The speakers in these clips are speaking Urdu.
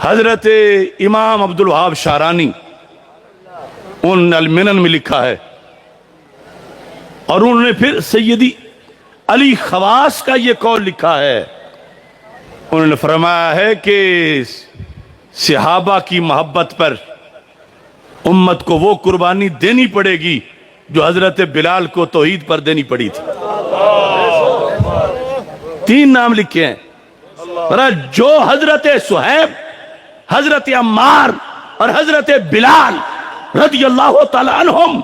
حضرت امام عبدالوہاب شارانی ان المنن میں لکھا ہے، اور انہوں نے پھر سیدی علی خواص کا یہ قول لکھا ہے. انہوں نے فرمایا ہے کہ صحابہ کی محبت پر امت کو وہ قربانی دینی پڑے گی جو حضرت بلال کو توحید پر دینی پڑی تھی. 3 نام لکھے ہیں. جو حضرت صہیب، حضرت عمار اور حضرت بلال رضی اللہ تعالی عنہم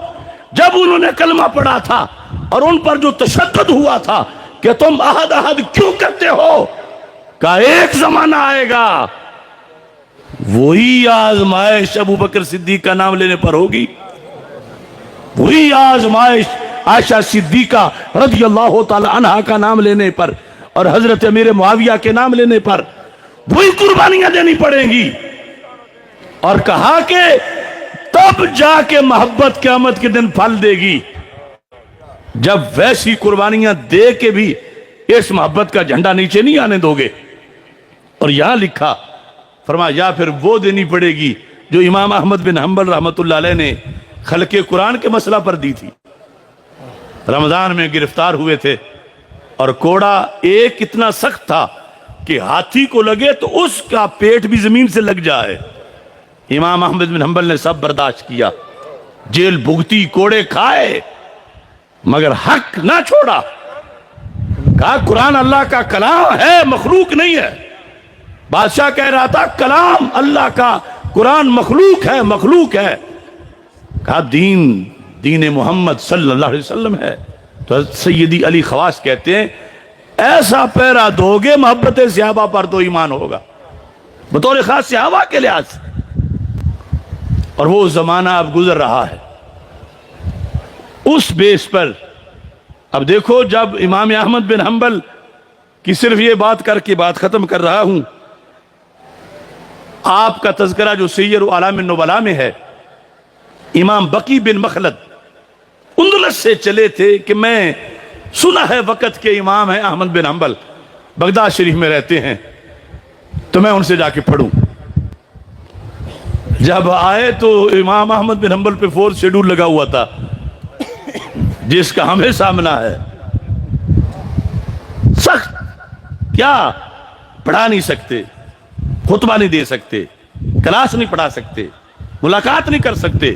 جب انہوں نے کلمہ پڑھا تھا اور ان پر جو تشدد ہوا تھا کہ تم احد احد کیوں کرتے ہو، کہ ایک زمانہ آئے گا وہی آزمائش ابو بکر صدیق کا نام لینے پر ہوگی، وہی آزمائش عائشہ صدیقہ رضی اللہ تعالی عنہا کا نام لینے پر اور حضرت امیر معاویہ کے نام لینے پر وہی قربانیاں دینی پڑیں گی. اور کہا کہ تب جا کے محبت قیامت کے دن پھل دے گی جب ویسی قربانیاں دے کے بھی اس محبت کا جھنڈا نیچے نہیں آنے دو گے. اور یہاں لکھا، فرمایا یا پھر وہ دینی پڑے گی جو امام احمد بن حنبل رحمت اللہ علیہ نے خلق قرآن کے مسئلہ پر دی تھی. رمضان میں گرفتار ہوئے تھے اور کوڑا ایک اتنا سخت تھا کہ ہاتھی کو لگے تو اس کا پیٹ بھی زمین سے لگ جائے. امام احمد بن حنبل نے سب برداشت کیا، جیل بھگتی، کوڑے کھائے، مگر حق نہ چھوڑا. کہا قرآن اللہ کا کلام ہے، مخلوق نہیں ہے. بادشاہ کہہ رہا تھا کلام اللہ کا، قرآن مخلوق ہے، مخلوق ہے. کہا دین محمد صلی اللہ علیہ وسلم ہے. تو سیدی علی خواص کہتے ہیں ایسا پیرا دو گے محبت صحابہ پر تو ایمان ہوگا بطور خاص صحابہ کے لحاظ سے. اور وہ زمانہ اب گزر رہا ہے. اس بیس پر اب دیکھو، جب امام احمد بن حنبل کی صرف یہ بات کر کے بات ختم کر رہا ہوں، آپ کا تذکرہ جو سیر اعلام النبلاء میں ہے، امام بقی بن مخلد اندلس سے چلے تھے کہ میں سنا ہے وقت کے امام ہیں احمد بن حنبل، بغداد شریف میں رہتے ہیں، تو میں ان سے جا کے پڑھوں. جب آئے تو امام احمد بن حنبل پہ 4 شیڈول لگا ہوا تھا جس کا ہمیں سامنا ہے. سخت، کیا پڑھا نہیں سکتے، خطبہ نہیں دے سکتے، کلاس نہیں پڑھا سکتے، ملاقات نہیں کر سکتے.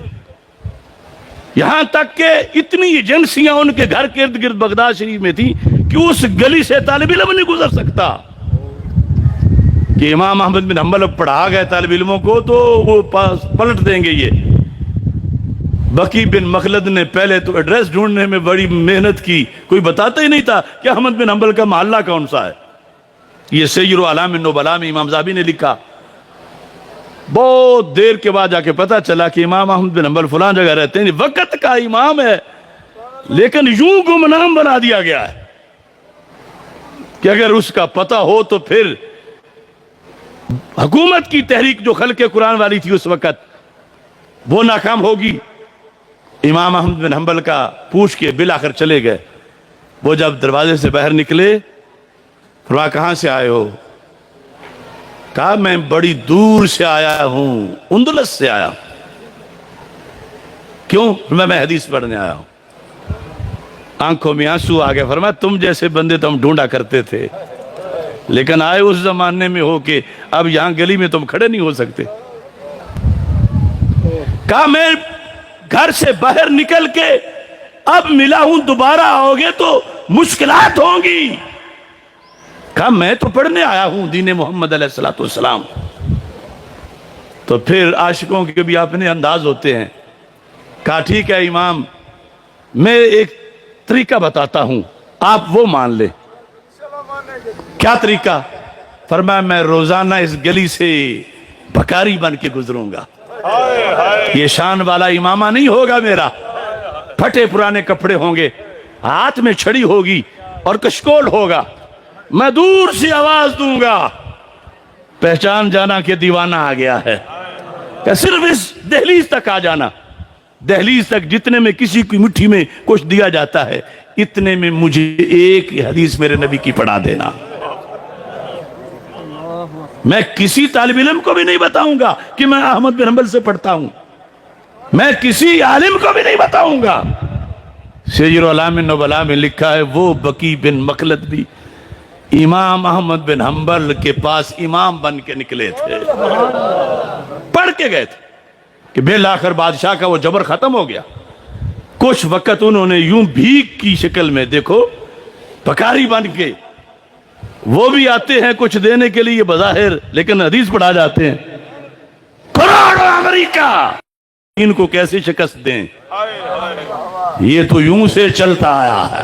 یہاں تک کہ اتنی ایجنسیاں ان کے گھر کے ارد گرد بغداد شریف میں تھی کہ اس گلی سے طالب علم نہیں گزر سکتا کہ امام احمد بن حنبل پڑھا گئے طالب علموں کو تو وہ پلٹ دیں گے. یہ بقی بن مخلد نے پہلے تو ایڈریس ڈھونڈنے میں بڑی محنت کی، کوئی بتاتا ہی نہیں تھا کہ احمد بن حنبل کا محلہ کون سا ہے. یہ سیر اعلام النبلاء میں امام ذہبی نے لکھا. بہت دیر کے بعد جا کے پتا چلا کہ امام احمد بن حنبل فلاں جگہ رہتے ہیں، وقت کا امام ہے لیکن یوں گمنام بنا دیا گیا ہے کہ اگر اس کا پتہ ہو تو پھر حکومت کی تحریک جو خلق قرآن والی تھی اس وقت وہ ناکام ہوگی. امام احمد بن حنبل کا پوچھ کے بالآخر چلے گئے. وہ جب دروازے سے باہر نکلے، فرمایا کہاں سے آئے ہو؟ کہا میں بڑی دور سے آیا ہوں، اندلس سے آیا ہوں. کیوں؟ میں حدیث پڑھنے آیا ہوں. آنکھوں میں آنسو آ گئے. فرمایا تم جیسے بندے تو ہم ڈھونڈا کرتے تھے لیکن آئے اس زمانے میں ہو کہ اب یہاں گلی میں تم کھڑے نہیں ہو سکتے. کہا میں گھر سے باہر نکل کے اب ملا ہوں، دوبارہ آؤ گے تو مشکلات ہوں گی. کہا میں تو پڑھنے آیا ہوں دین محمد علیہ السلام. تو پھر عاشقوں کے بھی اپنے انداز ہوتے ہیں. کہا ٹھیک ہے امام، میں ایک طریقہ بتاتا ہوں، آپ وہ مان لیں. کیا طریقہ؟ فرمایا میں روزانہ اس گلی سے بھکاری بن کے گزروں گا. یہ شان والا امامہ نہیں ہوگا میرا، پھٹے پرانے کپڑے ہوں گے، ہاتھ میں چھڑی ہوگی اور کشکول ہوگا. میں دور سے آواز دوں گا، پہچان جانا کہ دیوانہ آ گیا ہے. کہ صرف اس دہلیز تک آ جانا، دہلیز تک جتنے میں کسی کی مٹھی میں کچھ دیا جاتا ہے اتنے میں مجھے ایک حدیث میرے نبی کی پڑھا دینا. میں کسی طالب علم کو بھی نہیں بتاؤں گا کہ میں احمد بن حنبل سے پڑھتا ہوں، میں کسی عالم کو بھی نہیں بتاؤں گا۔ سیر اعلام النبلاء میں لکھا ہے وہ بکی بن مخلد بھی امام احمد بن حنبل کے پاس امام بن کے نکلے تھے، پڑھ کے گئے تھے کہ بالآخر بادشاہ کا وہ جبر ختم ہو گیا۔ کچھ وقت انہوں نے یوں بھیک کی شکل میں، دیکھو پکاری بن کے، وہ بھی آتے ہیں کچھ دینے کے لیے بظاہر، لیکن حدیث پڑھا جاتے ہیں۔ کروڑوں امریکہ ان کو کیسے شکست دیں؟ یہ تو یوں سے چلتا آیا ہے۔